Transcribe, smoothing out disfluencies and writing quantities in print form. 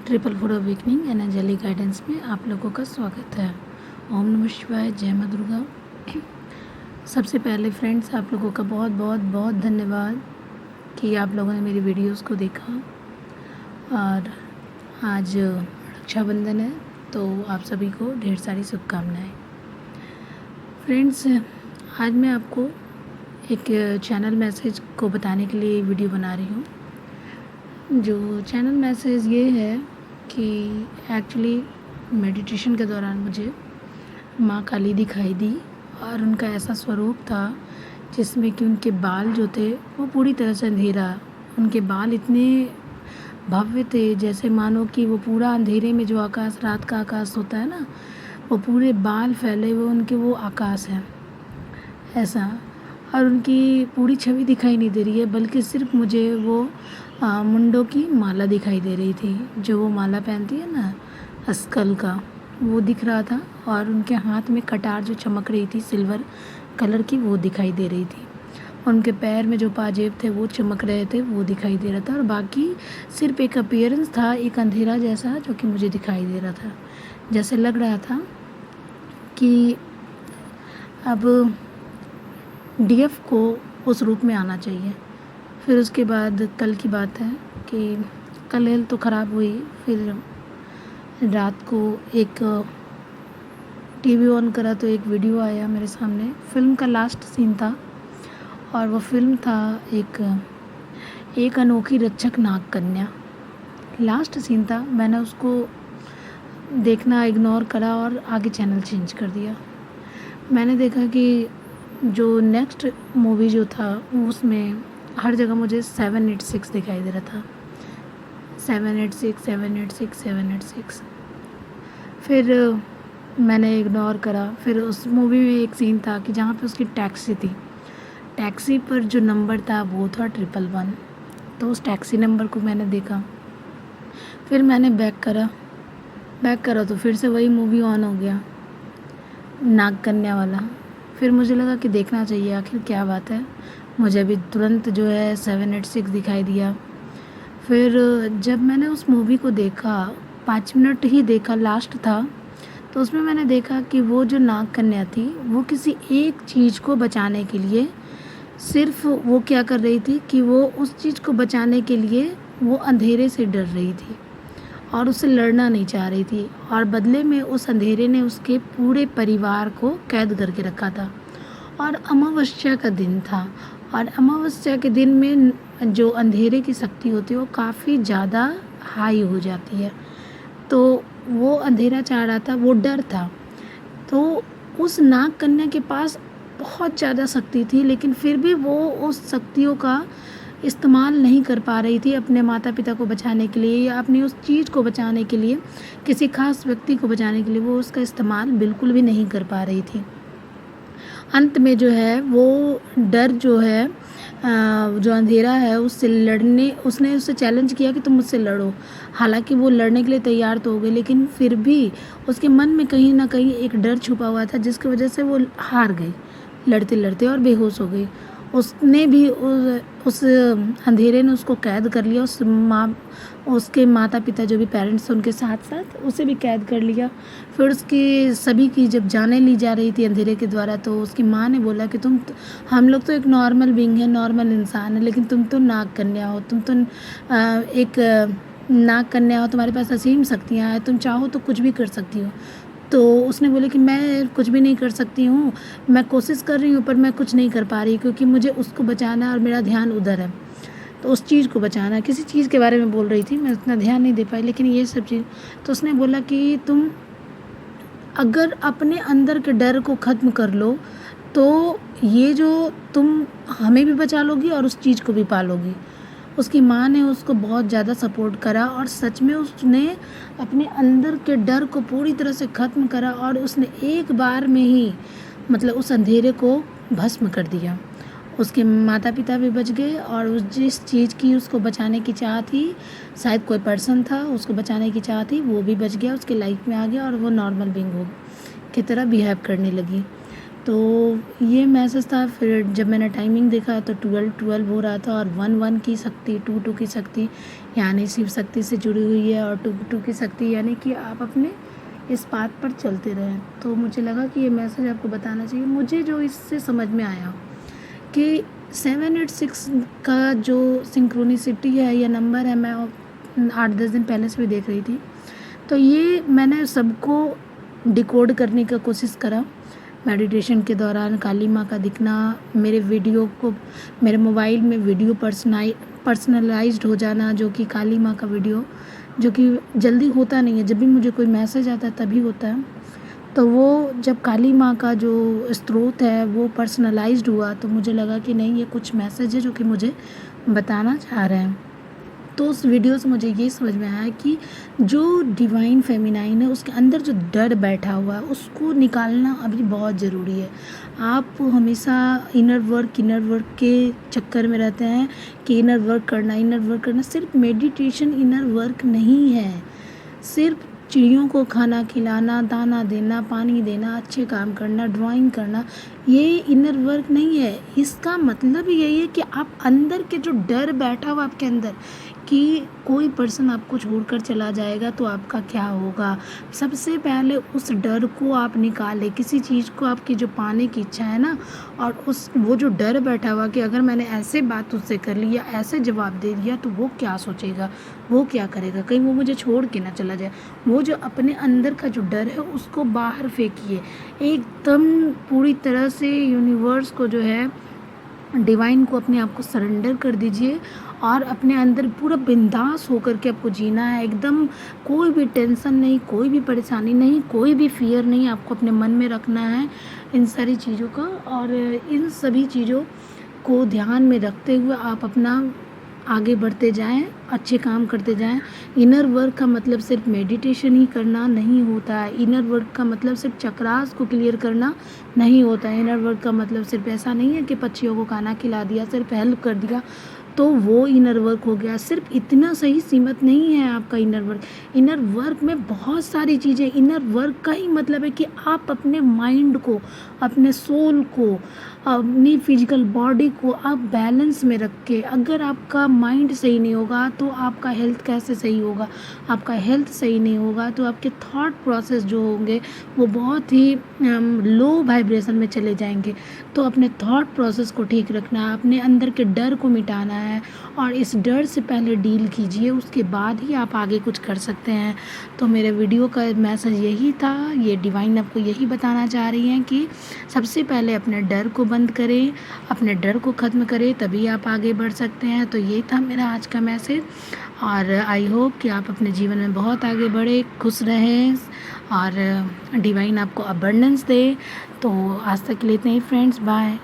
Triple for awakening and angelic guidance में आप लोगों का स्वागत है। ओम नमः शिवाय, जय माँ दुर्गा। सबसे पहले फ्रेंड्स, आप लोगों का बहुत बहुत बहुत धन्यवाद कि आप लोगों ने मेरी वीडियोस को देखा। और आज रक्षाबंधन है, तो आप सभी को ढेर सारी शुभकामनाएं। फ्रेंड्स, आज मैं आपको एक चैनल मैसेज को बताने के लिए वीडियो बना रही हूँ। जो चैनल मैसेज ये है कि एक्चुअली मेडिटेशन के दौरान मुझे माँ काली दिखाई दी और उनका ऐसा स्वरूप था जिसमें कि उनके बाल जो थे वो पूरी तरह से अंधेरा, उनके बाल इतने भव्य थे जैसे मानो कि वो पूरा अंधेरे में जो आकाश, रात का आकाश होता है ना, वो पूरे बाल फैले हुए उनके वो आकाश है ऐसा। और उनकी पूरी छवि दिखाई नहीं दे रही है, बल्कि सिर्फ मुझे वो मुंडों की माला दिखाई दे रही थी। जो वो माला पहनती है ना अस्कल का, वो दिख रहा था। और उनके हाथ में कटार जो चमक रही थी सिल्वर कलर की, वो दिखाई दे रही थी। उनके पैर में जो पाजेब थे वो चमक रहे थे, वो दिखाई दे रहा था। और बाकी सिर्फ एक अपीयरेंस था, एक अंधेरा जैसा, जो कि मुझे दिखाई दे रहा था। जैसे लग रहा था कि अब डीएफ को उस रूप में आना चाहिए। फिर उसके बाद कल की बात है कि कल हेल्थ तो ख़राब हुई। फिर रात को एक टीवी ऑन करा तो एक वीडियो आया मेरे सामने। फिल्म का लास्ट सीन था और वो फिल्म था एक अनोखी रक्षक नाग कन्या। लास्ट सीन था, मैंने उसको देखना इग्नोर करा और आगे चैनल चेंज कर दिया। मैंने देखा कि जो नेक्स्ट मूवी जो था उसमें हर जगह मुझे 786 दिखाई दे रहा था। 786 786 786। फिर मैंने इग्नोर करा। फिर उस मूवी में एक सीन था कि जहाँ पे उसकी टैक्सी थी, टैक्सी पर जो नंबर था वो था 111। तो उस टैक्सी नंबर को मैंने देखा। फिर मैंने बैक करा तो फिर से वही मूवी ऑन हो गया, नाग कन्या वाला। फिर मुझे लगा कि देखना चाहिए आखिर क्या बात है। मुझे अभी तुरंत जो है 786 दिखाई दिया। फिर जब मैंने उस मूवी को देखा, 5 मिनट ही देखा, लास्ट था, तो उसमें मैंने देखा कि वो जो नाग कन्या थी वो किसी एक चीज़ को बचाने के लिए, सिर्फ वो क्या कर रही थी कि वो उस चीज़ को बचाने के लिए वो अंधेरे से डर रही थी और उससे लड़ना नहीं चाह रही थी। और बदले में उस अंधेरे ने उसके पूरे परिवार को कैद करके रखा था। और अमावस्या का दिन था, और अमावस्या के दिन में जो अंधेरे की शक्ति होती है वो काफ़ी ज़्यादा हाई हो जाती है। तो वो अंधेरा चाह रहा था, वो डर था। तो उस नाग कन्या के पास बहुत ज़्यादा शक्ति थी, लेकिन फिर भी वो उस शक्तियों का इस्तेमाल नहीं कर पा रही थी अपने माता पिता को बचाने के लिए या अपनी उस चीज़ को बचाने के लिए, किसी खास व्यक्ति को बचाने के लिए वो उसका इस्तेमाल बिल्कुल भी नहीं कर पा रही थी। अंत में जो है वो डर जो है, जो अंधेरा है, उससे लड़ने, उसने उससे चैलेंज किया कि तुम मुझसे लड़ो। हालांकि वो लड़ने के लिए तैयार तो हो गई, लेकिन फिर भी उसके मन में कहीं ना कहीं एक डर छुपा हुआ था, जिसकी वजह से वो हार गई लड़ते लड़ते और बेहोश हो गई। उसने भी उस अंधेरे ने उसको कैद कर लिया। उसके माता पिता जो भी पेरेंट्स थे उनके साथ साथ उसे भी कैद कर लिया। फिर उसकी सभी की जब जानें ली जा रही थी अंधेरे के द्वारा, तो उसकी माँ ने बोला कि हम लोग तो एक नॉर्मल बीइंग है, नॉर्मल इंसान है, लेकिन तुम तो नाग कन्या हो, तुम तो एक नाग कन्या हो, तुम्हारे पास असीम शक्तियाँ हैं, तुम चाहो तो कुछ भी कर सकती हो। तो उसने बोले कि मैं कुछ भी नहीं कर सकती हूँ, मैं कोशिश कर रही हूँ पर मैं कुछ नहीं कर पा रही, क्योंकि मुझे उसको बचाना है और मेरा ध्यान उधर है। तो उस चीज़ को बचाना है, किसी चीज़ के बारे में बोल रही थी, मैं उतना ध्यान नहीं दे पाई, लेकिन ये सब चीज़। तो उसने बोला कि तुम अगर अपने अंदर के डर को ख़त्म कर लो तो ये जो तुम हमें भी बचा लोगी और उस चीज़ को भी पालोगी। उसकी माँ ने उसको बहुत ज़्यादा सपोर्ट करा और सच में उसने अपने अंदर के डर को पूरी तरह से ख़त्म करा और उसने एक बार में ही मतलब उस अंधेरे को भस्म कर दिया। उसके माता पिता भी बच गए और उस जिस चीज़ की उसको बचाने की चाह थी, शायद कोई पर्सन था उसको बचाने की चाह थी, वो भी बच गया, उसके लाइफ में आ गया और वो नॉर्मल बीइंग की तरह बिहेव करने लगी। तो ये मैसेज था। फिर जब मैंने टाइमिंग देखा तो 12 हो रहा था और 1 की शक्ति, 2 की शक्ति यानी शिव शक्ति से जुड़ी हुई है, और 2 की शक्ति यानी कि आप अपने इस पाथ पर चलते रहें। तो मुझे लगा कि ये मैसेज आपको बताना चाहिए। मुझे जो इससे समझ में आया कि 786 का जो सिंक्रोनिसिटी है या नंबर है, मैं 8-10 दिन पहले से भी देख रही थी। तो ये मैंने सबको डिकोड करने का कोशिश करा। मेडिटेशन के दौरान काली माँ का दिखना, मेरे वीडियो को, मेरे मोबाइल में वीडियो पर्सनलाइज्ड हो जाना, जो कि काली माँ का वीडियो, जो कि जल्दी होता नहीं है, जब भी मुझे कोई मैसेज आता है तभी होता है। तो वो जब काली माँ का जो स्रोत है वो पर्सनलाइज्ड हुआ तो मुझे लगा कि नहीं, ये कुछ मैसेज है जो कि मुझे बताना चाह रहे हैं। तो उस वीडियो से मुझे ये समझ में आया कि जो डिवाइन फेमिनाइन है उसके अंदर जो डर बैठा हुआ है उसको निकालना अभी बहुत ज़रूरी है। आप हमेशा इनर वर्क के चक्कर में रहते हैं कि इनर वर्क करना। सिर्फ मेडिटेशन इनर वर्क नहीं है। सिर्फ चिड़ियों को खाना खिलाना, दाना देना, पानी देना, अच्छे काम करना, ड्राइंग करना, ये इनर वर्क नहीं है। इसका मतलब यही है कि आप अंदर के जो डर बैठा हुआ आपके अंदर कि कोई पर्सन आपको छोड़कर चला जाएगा तो आपका क्या होगा, सबसे पहले उस डर को आप निकालें। किसी चीज़ को आपकी जो पाने की इच्छा है ना, और वो जो डर बैठा हुआ कि अगर मैंने ऐसे बात उससे कर ली या ऐसे जवाब दे दिया तो वो क्या सोचेगा, वो क्या करेगा, कहीं वो मुझे छोड़ के ना चला जाए, वो जो अपने अंदर का जो डर है उसको बाहर फेंकिए। एकदम पूरी तरह से यूनिवर्स को जो है, डिवाइन को, अपने आप को सरेंडर कर दीजिए और अपने अंदर पूरा बिंदास होकर के आपको जीना है। एकदम कोई भी टेंशन नहीं, कोई भी परेशानी नहीं, कोई भी फियर नहीं, आपको अपने मन में रखना है इन सारी चीज़ों का। और इन सभी चीज़ों को ध्यान में रखते हुए आप अपना आगे बढ़ते जाएं, अच्छे काम करते जाएं। इनर वर्क का मतलब सिर्फ मेडिटेशन ही करना नहीं होता है। इनर वर्क का मतलब सिर्फ चक्रास को क्लियर करना नहीं होता है। इनर वर्क का मतलब सिर्फ ऐसा नहीं है कि पक्षियों को खाना खिला दिया, सिर्फ हेल्प कर दिया तो वो इनर वर्क हो गया। सिर्फ इतना सही सीमित नहीं है आपका इनर वर्क। इनर वर्क में बहुत सारी चीज़ें। इनर वर्क का ही मतलब है कि आप अपने माइंड को, अपने सोल को, अपनी फिजिकल बॉडी को आप बैलेंस में रख के, अगर आपका माइंड सही नहीं होगा तो आपका हेल्थ कैसे सही होगा, आपका हेल्थ सही नहीं होगा तो आपके थॉट प्रोसेस जो होंगे वो बहुत ही लो वाइब्रेशन में चले जाएंगे। तो अपने थॉट प्रोसेस को ठीक रखना है, अपने अंदर के डर को मिटाना है और इस डर से पहले डील कीजिए, उसके बाद ही आप आगे कुछ कर सकते हैं। तो मेरे वीडियो का मैसेज यही था। ये डिवाइन आपको यही बताना चाह रही हैं कि सबसे पहले अपने डर को बंद करें, अपने डर को ख़त्म करें, तभी आप आगे बढ़ सकते हैं। तो ये था मेरा आज का मैसेज और आई होप कि आप अपने जीवन में बहुत आगे बढ़े, खुश रहें और डिवाइन आपको अबंडेंस दे। तो आज तक के लिए इतना ही फ्रेंड्स, बाय।